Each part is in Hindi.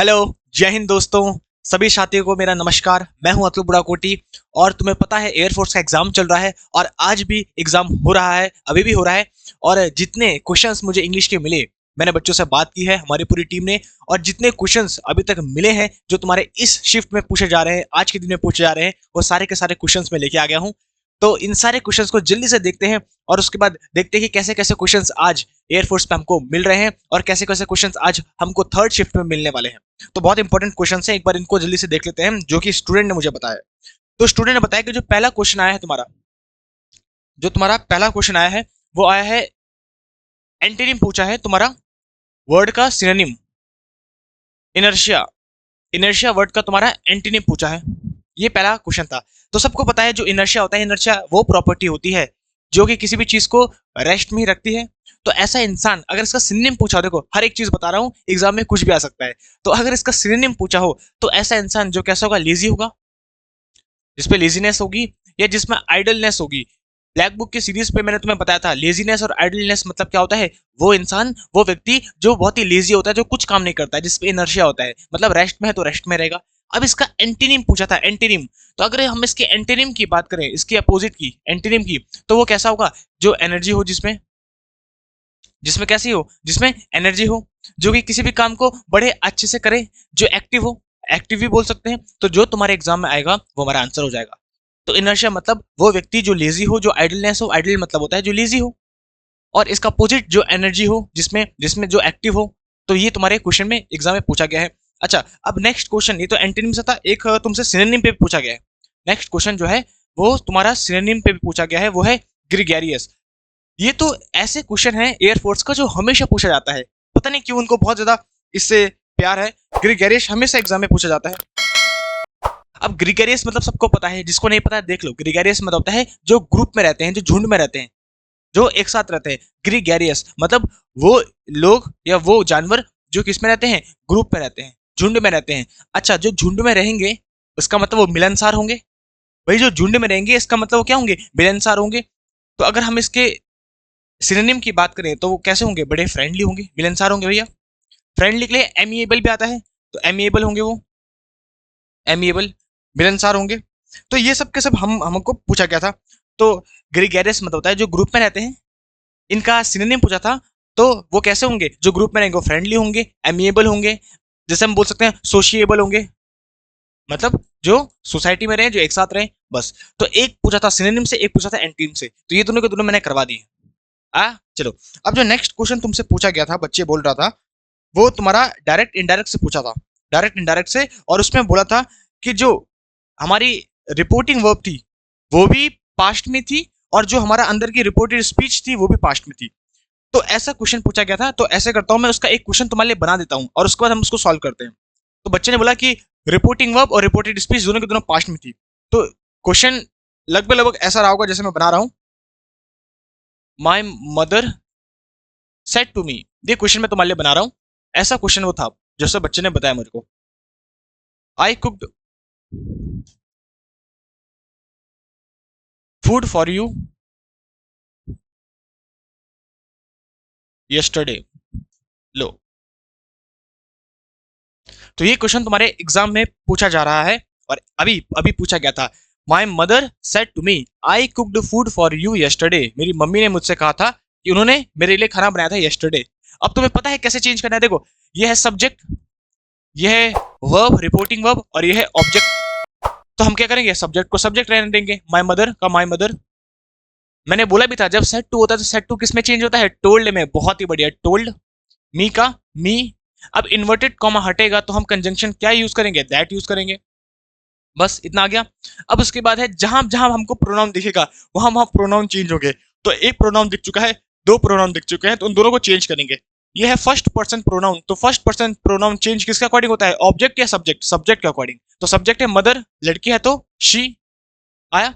हेलो। जय हिंद दोस्तों। सभी साथियों को मेरा नमस्कार। मैं हूं अतुल बुढ़ाकोटी। और तुम्हें पता है एयरफोर्स का एग्जाम चल रहा है और आज भी एग्जाम हो रहा है, अभी भी हो रहा है। और जितने क्वेश्चंस मुझे इंग्लिश के मिले, मैंने बच्चों से बात की है, हमारी पूरी टीम ने। और जितने क्वेश्चंस अभी तक मिले हैं जो तुम्हारे इस शिफ्ट में पूछे जा रहे हैं, आज के दिन में पूछे जा रहे हैं, वो सारे के सारे क्वेश्चंस मैं लेके आ गया हूँ। तो इन सारे क्वेश्चंस को जल्दी से देखते हैं और उसके बाद देखते हैं कि कैसे कैसे क्वेश्चंस आज एयरफोर्स पे हमको मिल रहे हैं और कैसे कैसे क्वेश्चंस आज हमको थर्ड शिफ्ट में मिलने वाले हैं। तो बहुत इंपॉर्टेंट क्वेश्चन है, एक बार इनको जल्दी से देख लेते हैं जो कि स्टूडेंट ने मुझे बताया। तो स्टूडेंट ने बताया कि जो पहला क्वेश्चन आया है तुम्हारा पहला क्वेश्चन आया है वो आया है, एंटीनिम पूछा है तुम्हारा वर्ड का सिनोनिम। इनर्शिया, इनर्शिया वर्ड का तुम्हारा एंटीनिम पूछा है। ये पहला क्वेश्चन था। तो सबको पता है जो इनर्शिया होता है, इनर्शिया वो प्रॉपर्टी होती है जो कि किसी भी चीज को रेस्ट में ही रखती है। तो ऐसा इंसान, अगर इसका सिनोनिम पूछा, देखो हर एक चीज बता रहा हूं, एग्जाम में कुछ भी आ सकता है। तो अगर इसका सिनोनिम पूछा हो तो ऐसा इंसान जो कैसा होगा, लेजी होगा, जिसपे लेजीनेस होगी या जिसमें आइडलनेस होगी। ब्लैक बुक की सीरीज पे मैंने तुम्हें बताया था लेजीनेस और आइडलनेस मतलब क्या होता है। वो इंसान, वो व्यक्ति जो बहुत ही लेजी होता है, जो कुछ काम नहीं करता है, जिसपे इनर्शिया होता है, मतलब रेस्ट में है तो रेस्ट में रहेगा। अब इसका एंटीनिम पूछा था, एंटीनिम। तो अगर हम इसके एंटीनिम की बात करें, इसकी अपोजिट की, एंटीनिम की, तो वो कैसा होगा, जो एनर्जी हो, जिसमें जिसमें कैसी हो, जिसमें एनर्जी हो, जो कि किसी भी काम को बड़े अच्छे से करे, जो एक्टिव हो, एक्टिव भी बोल सकते हैं। तो जो तुम्हारे एग्जाम में आएगा वो हमारा आंसर हो जाएगा। तो इनर्शिया मतलब वो व्यक्ति जो लेजी हो, जो आइडलनेस हो, आइडल मतलब होता है जो लेजी हो, और इसका अपोजिट जो एनर्जी हो, जिसमें जिसमें जो एक्टिव हो। तो ये तुम्हारे क्वेश्चन में एग्जाम में पूछा गया है। अच्छा, अब नेक्स्ट क्वेश्चन, ये तो एंटोनिम से था, एक तुमसे सिनोनिम पे भी पूछा गया है। नेक्स्ट क्वेश्चन जो है वो तुम्हारा सिनोनिम पे भी पूछा गया है, वो है ग्रीगेरियस। ये तो ऐसे क्वेश्चन है एयरफोर्स का जो हमेशा पूछा जाता है, पता नहीं क्यों उनको बहुत ज्यादा इससे प्यार है। ग्रीगेरियस हमेशा एग्जाम में पूछा जाता है। अब ग्रीगेरियस मतलब सबको पता है, जिसको नहीं पता है देख लो। ग्रीगेरियस मतलब होता है जो ग्रुप में रहते हैं, जो झुंड में रहते हैं, जो एक साथ रहते हैं। ग्रीगेरियस मतलब वो लोग या वो जानवर जो किस में रहते हैं, ग्रुप में रहते हैं, झुंड में रहते हैं। अच्छा, जो झुंड में रहेंगे उसका मतलब वो मिलनसार होंगे। वही जो झुंड में रहेंगे इसका मतलब वो क्या होंगे, मिलनसार होंगे। तो अगर हम इसके सिनोनिम की बात करें तो वो कैसे होंगे, बड़े फ्रेंडली होंगे, मिलनसार होंगे भैया। फ्रेंडली के लिए एमिएबल भी आता है, तो एमिएबल होंगे वो, एमिएबल, मिलनसार होंगे। तो ये सब के सब हमको पूछा गया था। तो ग्रीगेरियस मतलब होता है जो ग्रुप में रहते हैं। इनका सिनोनिम पूछा था, तो वो कैसे होंगे, जो ग्रुप में रहेंगे वो फ्रेंडली होंगे, एमिएबल होंगे, जैसे हम बोल सकते हैं सोशिएबल होंगे, मतलब जो सोसाइटी में रहे, जो एक साथ रहे, बस। तो एक पूछा था सिनोनिम से, एक पूछा था एंटीनिम से, तो ये दोनों के दोनों मैंने करवा दिए। चलो, अब जो नेक्स्ट क्वेश्चन तुमसे पूछा गया था, बच्चे बोल रहा था, वो तुम्हारा डायरेक्ट इनडायरेक्ट से पूछा था, डायरेक्ट इनडायरेक्ट से। और उसमें बोला था कि जो हमारी रिपोर्टिंग वर्ब थी वो भी पास्ट में थी, और जो हमारा अंदर की रिपोर्टेड स्पीच थी वो भी पास्ट में थी। तो ऐसा क्वेश्चन पूछा गया था। तो ऐसे करता हूं, मैं उसका एक क्वेश्चन तुम्हारे लिए बना देता हूं और उसके बाद हम उसको सॉल्व करते हैं। तो बच्चे ने बोला कि रिपोर्टिंग वर्ब और रिपोर्टेड स्पीच दोनों के दोनों पास्ट में थी। तो क्वेश्चन लगभग लगभग ऐसा रहा होगा जैसे मैं बना रहा हूं, my mother said to me. ये क्वेश्चन मैं तुम्हारे लिए बना रहा हूं, ऐसा क्वेश्चन वो था जैसे बच्चे ने बताया मुझको। I cooked food for you yesterday. लो, तो ये क्वेश्चन तुम्हारे एग्जाम में पूछा जा रहा है और अभी अभी पूछा गया था। My mother said to me I cooked food for you yesterday. मेरी मम्मी ने मुझसे कहा था कि उन्होंने मेरे लिए खाना बनाया था यस्टरडे। अब तुम्हें पता है कैसे चेंज करना है, देखो ये है सब्जेक्ट, ये है वर्ब, रिपोर्टिंग वर्ब, और ये है ऑब्जेक्ट। तो हम क्या करेंगे, सब्जेक्ट को सब्जेक्ट रहने देंगे, माई मदर का माई मदर। मैंने बोला भी था जब सेट टू होता है तो सेट टू किस में चेंज होता है, टोल्ड में। बहुत ही बढ़िया, टोल्ड। मी का मी। अब इन्वर्टेड कॉमा हटेगा तो हम कंजंक्शन क्या यूज करेंगे, दैट यूज करेंगे। बस इतना आ गया। अब उसके बाद है जहां जहां हमको प्रोनाउन दिखेगा वहां वहां प्रोनाउन चेंज होंगे। तो एक प्रोनाउन दिख चुका है, दो प्रोनाउन दिख चुके हैं, तो उन दोनों को चेंज करेंगे। ये है फर्स्ट पर्सन प्रोनाउन। तो फर्स्ट पर्सन प्रोनाउन चेंज किसके अकॉर्डिंग होता है, ऑब्जेक्ट या सब्जेक्ट, सब्जेक्ट के अकॉर्डिंग। तो सब्जेक्ट है मदर, लड़की है तो शी आया।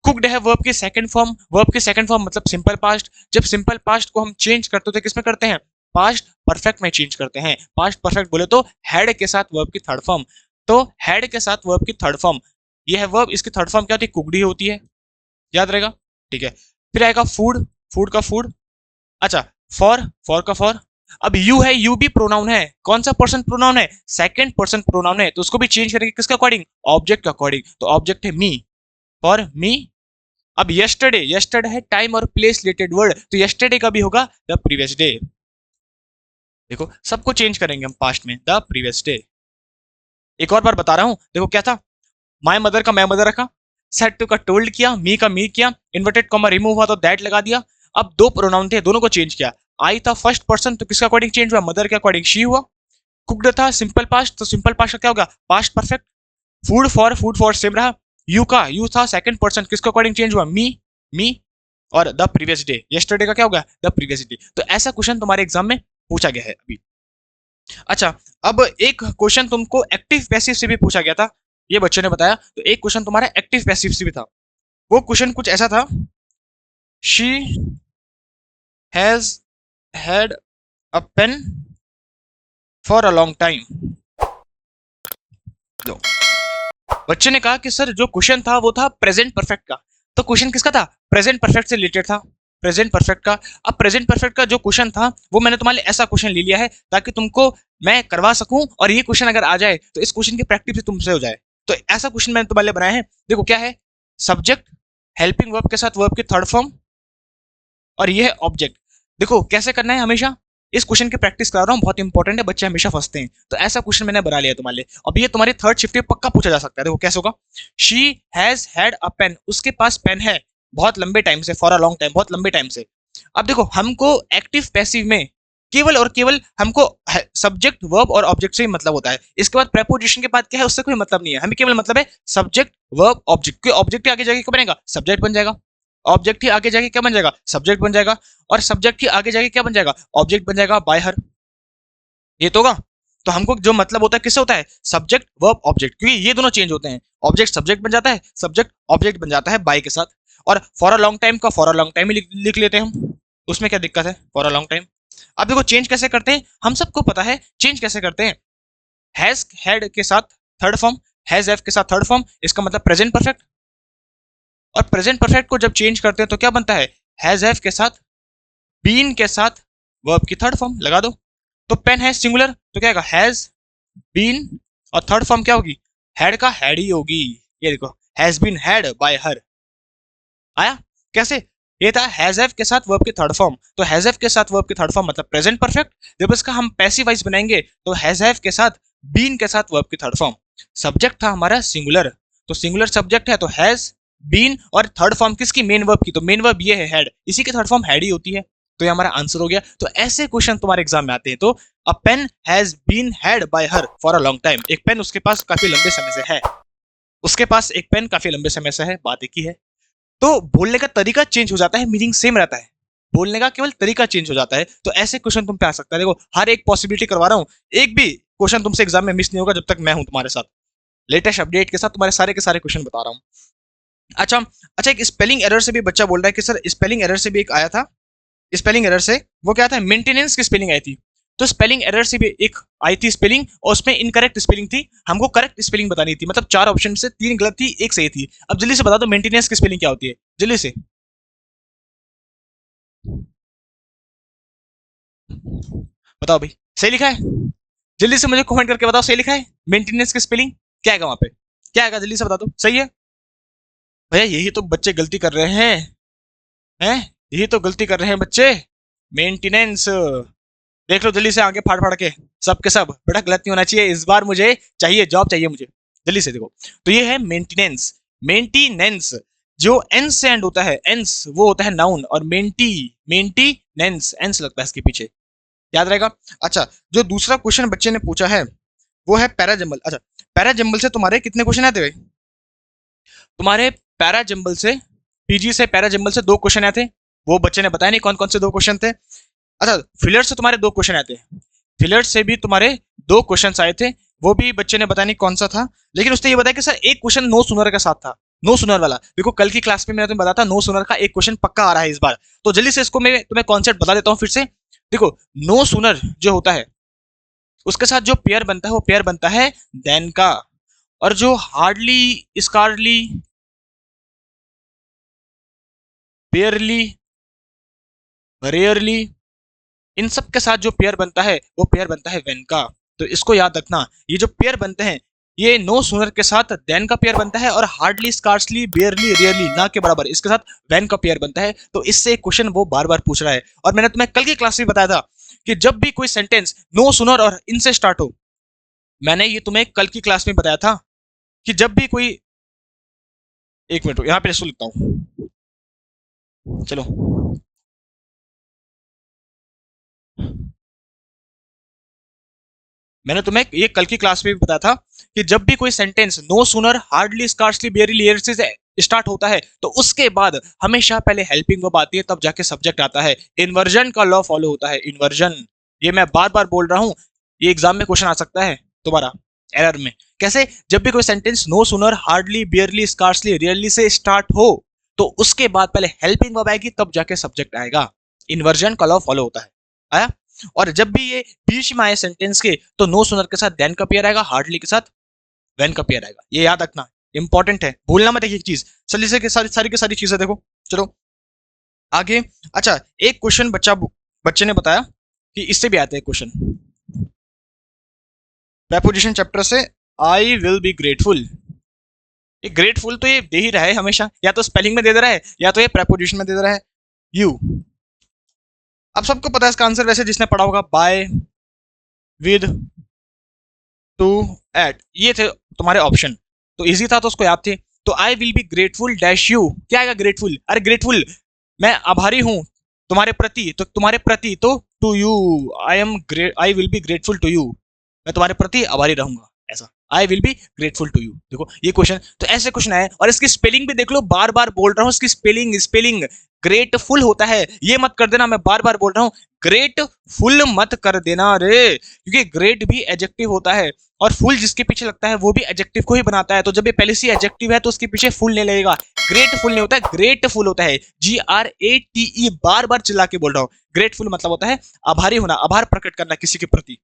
कुक्ड है वर्ब की सेकंड फॉर्म, वर्ब की सेकंड फॉर्म मतलब सिंपल पास्ट। जब सिंपल पास्ट को हम चेंज करते हैं तो किसमें करते हैं, पास्ट परफेक्ट में चेंज करते हैं। पास्ट परफेक्ट बोले तो हैड के साथ वर्ब की थर्ड फॉर्म। तो हैड के साथ वर्ब की थर्ड फॉर्म, ये है वर्ब, इसकी थर्ड फॉर्म क्या होती है, कुक्ड ही होती है, याद रहेगा, ठीक है। फिर आएगा फूड, फूड का फूड। अच्छा, फॉर, फॉर का फॉर। अब यू है, यू भी प्रोनाउन है, कौन सा पर्सन प्रोनाउन है, सेकंड पर्सन प्रोनाउन है, तो उसको भी चेंज करेंगे किसके अकॉर्डिंग, ऑब्जेक्ट के अकॉर्डिंग, तो ऑब्जेक्ट है मी, फॉर मी। अब यस्टरडे, यस्टरडे है टाइम और प्लेस रिलेटेड वर्ड, तो यस्टरडे का भी होगा द प्रीवियस डे। देखो सबको चेंज करेंगे हम पास्ट में, द प्रीवियस डे। एक और बार बता रहा हूं, देखो क्या था, माय मदर का मैं मदर रखा, सेड टू का टोल्ड किया, मी का मी किया, इन्वर्टेड कॉमा रिमूव हुआ तो दैट लगा दिया। अब दो प्रोनाउन थे, दोनों को चेंज किया, आई था फर्स्ट पर्सन तो किसका अकॉर्डिंग चेंज हुआ, मदर के अकॉर्डिंग शी हुआ। कुकड था सिंपल पास्ट, तो सिंपल पास्ट का क्या होगा, past perfect. Food for same रहा। यू का यू था सेकंड पर्सन, किसके अकॉर्डिंग चेंज हुआ, मी मी। और द प्रीवियस डे, यस्टरडे का क्या होगा, द प्रीवियस डे। तो ऐसा क्वेश्चन तुम्हारे एग्जाम में पूछा गया है अभी। अच्छा, अब एक क्वेश्चन तुमको एक्टिव पैसिव से भी पूछा गया था, ये बच्चों ने बताया, तो एक क्वेश्चन तुम्हारा एक्टिव पैसिव से भी था। वो क्वेश्चन कुछ ऐसा था, she has had a pain for a long time. बच्चे ने कहा कि सर जो क्वेश्चन था वो था प्रेजेंट परफेक्ट का, तो क्वेश्चन किसका था, प्रेजेंट परफेक्ट से रिलेटेड था, प्रेजेंट परफेक्ट का। अब प्रेजेंट परफेक्ट का जो क्वेश्चन था वो मैंने तुम्हारे लिए ऐसा क्वेश्चन ले लिया है ताकि तुमको मैं करवा सकूं, और ये क्वेश्चन अगर आ जाए तो इस क्वेश्चन की प्रैक्टिस भी तुमसे हो जाए। तो ऐसा क्वेश्चन मैंने तुम्हारे लिए बनाया है। देखो क्या है, सब्जेक्ट हेल्पिंग वर्ब के साथ वर्ब की थर्ड फॉर्म, और ये है ऑब्जेक्ट। देखो कैसे करना है, हमेशा इस क्वेश्चन की प्रैक्टिस करा रहा हूँ, बहुत इंपॉर्टेंट है, बच्चे हमेशा फंसते हैं, तो ऐसा क्वेश्चन मैंने बना लिया तुम्हारे लिए। अब ये तुम्हारी थर्ड शिफ्ट में पक्का पूछा जा सकता है। देखो कैसे होगा, she has had a pain, उसके पास पेन है बहुत लंबे टाइम से, फॉर अ लॉन्ग टाइम, बहुत लंबे टाइम से। अब देखो हमको एक्टिव पैसिव में केवल और केवल हमको सब्जेक्ट वर्ब और ऑब्जेक्ट से ही मतलब होता है, इसके बाद प्रेपोजिशन के बाद क्या है उससे कोई मतलब नहीं है, हमें केवल मतलब है सब्जेक्ट वर्ब ऑब्जेक्ट। क्योंकि ऑब्जेक्ट आगे जाके क्या बनेगा, सब्जेक्ट बन जाएगा, ऑब्जेक्ट ही आगे जाके क्या बन जाएगा, सब्जेक्ट बन जाएगा, और सब्जेक्ट ही आगे जाके क्या बन जाएगा, ऑब्जेक्ट बन जाएगा बाय हर। ये तो होगा। तो हमको जो मतलब होता है किससे होता है, सब्जेक्ट वर्ब ऑब्जेक्ट, क्योंकि ये दोनों चेंज होते हैं, ऑब्जेक्ट सब्जेक्ट बन जाता है, सब्जेक्ट ऑब्जेक्ट बन जाता है बाय के साथ। और फॉर अ लॉन्ग टाइम का फॉर अ लॉन्ग टाइम ही लिख लेते हैं हम, उसमें क्या दिक्कत है, फॉर अ लॉन्ग टाइम। अब देखो चेंज कैसे करते हैं, हम सबको पता है चेंज कैसे करते हैं, हैज हैड के साथ थर्ड फॉर्म, हैज हैव के साथ थर्ड फॉर्म, इसका मतलब प्रेजेंट परफेक्ट। और प्रेजेंट परफेक्ट को जब चेंज करते हैं तो क्या बनता है, हैज हैव के साथ बीन के साथ वर्ब की थर्ड फॉर्म लगा दो। तो पेन है सिंगुलर तो क्या होगा, हैज बीन, और थर्ड फॉर्म क्या होगी, हैड का हैड ही होगी। ये देखो, has been had by her, आया कैसे, ये था हैज हैव के साथ वर्ब की थर्ड फॉर्म, तो हैज हैव के साथ वर्ब की थर्ड फॉर्म मतलब प्रेजेंट परफेक्ट। जब इसका हम पैसिव वाइज बनाएंगे तो हैज हैव के साथ बीन के साथ वर्ब की थर्ड फॉर्म। सब्जेक्ट था हमारा सिंगुलर, तो सिंगुलर सब्जेक्ट है तो हैज बीन, और थर्ड फॉर्म किसकी, मेन वर्ब की, तो मेन वर्ब ये है हैड, इसी की थर्ड फॉर्म हैड ही होती है। तो ये हमारा आंसर हो गया। तो ऐसे क्वेश्चन तुम्हारे एग्जाम में आते हैं। तो a pen has been had by her for a long time, एक पेन उसके पास काफी लंबे समय से है, उसके पास एक पेन काफी लंबे समय से है, बात एक ही है। तो बोलने का तरीका चेंज हो जाता है, मीनिंग सेम रहता है, बोलने का केवल तरीका चेंज हो जाता है। तो ऐसे क्वेश्चन तुम पे आ सकता है। देखो हर एक पॉसिबिलिटी करवा रहा हूँ, एक भी क्वेश्चन तुमसे एग्जाम में मिस नहीं होगा जब तक मैं हूं तुम्हारे साथ, लेटेस्ट अपडेट के साथ तुम्हारे सारे के सारे क्वेश्चन बता रहा हूँ। अच्छा, अच्छा एक स्पेलिंग एरर से भी बच्चा बोल रहा है कि सर स्पेलिंग एरर से भी एक आया था, स्पेलिंग एरर से वो क्या था, मेंटेनेंस की स्पेलिंग आई थी। तो स्पेलिंग एरर से भी एक आई थी स्पेलिंग, और उसमें इनकरेक्ट स्पेलिंग थी, हमको करेक्ट स्पेलिंग बतानी थी, मतलब चार ऑप्शन से तीन गलत थी एक सही थी। अब जल्दी से बता दो मेंटेनेंस की स्पेलिंग क्या होती है, जल्दी से बताओ भाई, सही लिखा है, जल्दी से मुझे कमेंट करके बताओ सही लिखा है, मेंटेनेंस की स्पेलिंग क्या है वहां पे, क्या है, जल्दी से बता दो सही है। भैया यही तो बच्चे गलती कर रहे हैं, यही तो गलती कर रहे हैं बच्चे, मेंटेनेंस। देख लो जल्दी से आगे फाड़ फाड़ के, सब के सब, बेटा गलत नहीं होना चाहिए इस बार, मुझे चाहिए जॉब चाहिए मुझे, जल्दी से देखो। तो ये है मेंटेनेंस, मेंटेनेंस जो एन से एंड होता है, एंस वो होता है नाउन, और मेंटेनेंस एंस लगता है इसके पीछे, याद रहेगा। अच्छा, जो दूसरा क्वेश्चन बच्चे ने पूछा है वो है पैराजम्बल। अच्छा, पैराजम्बल से तुम्हारे कितने क्वेश्चन आते भाई, तुम्हारे पैराजम्बल से, पीजी से पैराजम्बल से दो क्वेश्चन आए थे, वो बच्चे ने बताया नहीं कौन कौन से दो क्वेश्चन थे। अच्छा, फिलर से तुम्हारे दो क्वेश्चन आए थे, फिलर से भी तुम्हारे दो क्वेश्चन आए थे, वो भी बच्चे ने बताया नहीं कौन सा था, लेकिन उसने ये बताया कि सर एक क्वेश्चन नो सुनर के साथ था, नो सुनर वाला। देखो कल की क्लास में मैंने तुम्हें बताया था नो सुनर का एक क्वेश्चन पक्का आ रहा है इस बार, तो जल्दी से इसको मैं तुम्हें कॉन्सेप्ट बता देता हूँ फिर से। देखो नो सुनर जो होता है उसके साथ जो पेयर बनता है वो पेयर बनता है देन का, और जो हार्डली, स्कारली, बेयरली, रेयरली, इन सब के साथ जो पेयर बनता है वो पेयर बनता है व्हेन का। तो इसको याद रखना, ये जो पेयर बनते हैं ये नो सूनर के साथ देन का पेयर बनता है और हार्डली, स्कार्सली, बेयरली, रेयरली, ना के बराबर इसके साथ व्हेन का पेयर बनता है। तो इससे क्वेश्चन वो बार बार पूछ रहा है। और मैंने तुम्हें कल की क्लास में बताया था कि जब भी कोई सेंटेंस नो सूनर और इनसे स्टार्ट हो, मैंने ये तुम्हें कल की क्लास में बताया था कि जब भी कोई, एक मिनट यहाँ पे इसको लिखता हूँ, चलो मैंने तुम्हें ये कल की क्लास में भी बताया था कि जब भी कोई sentence no sooner, hardly, scarcely, barely, rarely से स्टार्ट होता है तो उसके बाद हमेशा पहले हेल्पिंग वर्ब आती है, तब जाके सब्जेक्ट आता है। इन्वर्जन का लॉ फॉलो होता है, इन्वर्जन। ये मैं बार बार बोल रहा हूं, ये एग्जाम में क्वेश्चन आ सकता है तुम्हारा एरर में। कैसे? जब भी कोई sentence no sooner, hardly, barely, scarcely, rarely से स्टार्ट हो तो उसके बाद पहले हेल्पिंग वर्ब आएगी, तब जाके सब्जेक्ट आएगा। इन्वर्जन का लॉ फॉलो होता है। आया? और जब भी ये बीच में आए सेंटेंस के तो नो सूनर के साथ देन का पेयर आएगा, हार्डली के साथ व्हेन का पेयर आएगा। ये याद रखना, इंपॉर्टेंट है, भूलना मत एक चीज। जल्दी से सारी की सारी चीजें देखो। चलो आगे। अच्छा, एक क्वेश्चन बच्चे ने बताया कि इससे भी आते हैं क्वेश्चन प्रेपोजिशन चैप्टर से, आई विल बी ग्रेटफुल। ये ग्रेटफुल तो ये दे ही रहा है हमेशा, या तो स्पेलिंग में दे रहा है या तो ये प्रेपोजिशन में दे रहा है यू। अब सबको पता है इसका आंसर, वैसे जिसने पढ़ा होगा, बाय, विद, टू, एट, ये थे तुम्हारे ऑप्शन। तो इजी था तो उसको याद थे। तो आई will be grateful dash you, क्या आएगा? ग्रेटफुल। अरे ग्रेटफुल, मैं आभारी हूं तुम्हारे प्रति, तो तुम्हारे प्रति तो to you, I will be grateful to you, मैं तुम्हारे प्रति आभारी रहूंगा, ऐसा। I will be grateful to you. देखो ये क्वेश्चन, तो ऐसे क्वेश्चन आए। और इसकी स्पेलिंग भी देख लो, बार बार बोल रहा हूँ, इसकी स्पेलिंग ग्रेटफुल होता है, ये मत कर देना, मैं बार बार बोल रहा हूँ, ग्रेटफुल मत कर देना रे, क्योंकि ग्रेट भी एडजेक्टिव होता है और फुल जिसके पीछे लगता है वो भी एडजेक्टिव को ही बनाता है। तो जब ये पहले से एडजेक्टिव है तो उसके पीछे फुल नहीं लगेगा। ग्रेटफुल नहीं होता है, ग्रेटफुल होता है, GRATE, बार बार चिल्ला के बोल रहा हूँ। ग्रेटफुल मतलब होता है आभारी होना, आभार प्रकट करना किसी के प्रति।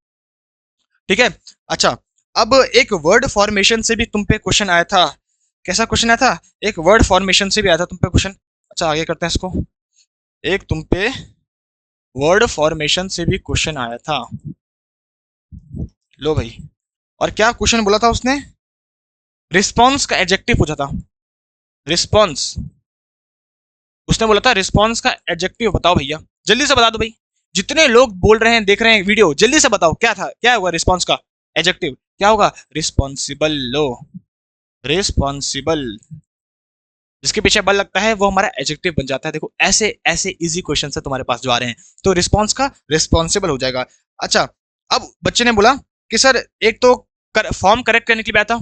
ठीक है? अच्छा, अब एक वर्ड फॉर्मेशन से भी तुम पे क्वेश्चन आया था। कैसा क्वेश्चन आया था? एक वर्ड फॉर्मेशन से भी आया था तुम पे क्वेश्चन। अच्छा, आगे करते हैं इसको। एक तुम पे वर्ड फॉर्मेशन से भी क्वेश्चन आया था। लो भाई, और क्या क्वेश्चन बोला था उसने? रिस्पॉन्स का एडजेक्टिव पूछा था। रिस्पॉन्स, उसने बोला था रिस्पॉन्स का एडजेक्टिव बताओ भैया, जल्दी से बता दो भाई। जितने लोग बोल रहे हैं, देख रहे हैं वीडियो, जल्दी से बताओ क्या था, क्या होगा रिस्पॉन्स का एडजेक्टिव? क्या होगा? रिस्पॉन्सिबल। लो, रिस्पॉन्सिबल, जिसके पीछे बल लगता है वो हमारा एडजेक्टिव बन जाता है। देखो ऐसे ऐसे इजी क्वेश्चन से तुम्हारे पास जो आ रहे हैं, तो रिस्पॉन्स का रिस्पॉन्सिबल हो जाएगा। अच्छा, अब बच्चे ने बोला कि सर एक तो फॉर्म करेक्ट करने के लिए आया था,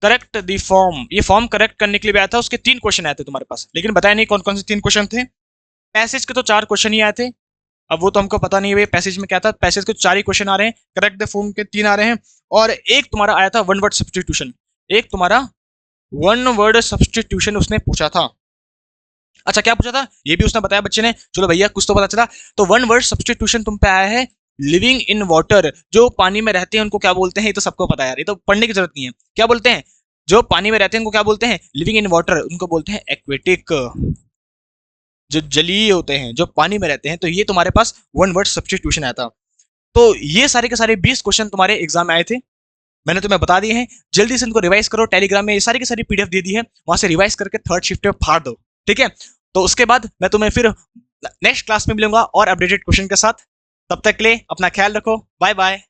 करेक्ट दी फॉर्म, ये फॉर्म करेक्ट करने के लिए आया था, उसके 3 क्वेश्चन आए थे तुम्हारे पास, लेकिन बताया नहीं कौन कौन से 3 क्वेश्चन थे। पैसेज के तो 4 क्वेश्चन ही आए थे, अब वो तो हमको पता नहीं है पैसेज में क्या था। पैसेज के 4 ही क्वेश्चन आ रहे हैं, करेक्ट द फॉर्म के 3 आ रहे हैं, और एक तुम्हारा आया था वन वर्ड सब्सटीट्यूशन, एक तुम्हारा वन वर्ड सब्सटीट्यूशन उसने पूछा था। अच्छा, क्या पूछा था ये भी उसने बताया बच्चे ने, चलो भैया कुछ तो पता चला। तो वन वर्ड सब्सटीट्यूशन तुम पे आया है, लिविंग इन वाटर, जो पानी में रहते हैं उनको क्या बोलते हैं? ये तो सबको पता है यार, ये तो पढ़ने की जरूरत नहीं है। क्या बोलते हैं? जो पानी में रहते हैं उनको क्या बोलते हैं? लिविंग इन वाटर, उनको बोलते हैं एक्वेटिक, जो जलीय होते हैं, जो पानी में रहते हैं। तो ये तुम्हारे पास वन वर्ड सब्सटीट्यूशन आया था। तो ये सारे के सारे 20 क्वेश्चन तुम्हारे एग्जाम में आए थे, मैंने तुम्हें बता दिए हैं। जल्दी से इनको रिवाइज करो, टेलीग्राम में ये सारी की सारी PDF दे दी है, वहां से रिवाइज करके थर्ड शिफ्ट में फाड़ दो। ठीक है? तो उसके बाद मैं तुम्हें फिर नेक्स्ट क्लास में मिलूंगा और अपडेटेड क्वेश्चन के साथ। तब तक के लिए अपना ख्याल रखो, बाय बाय।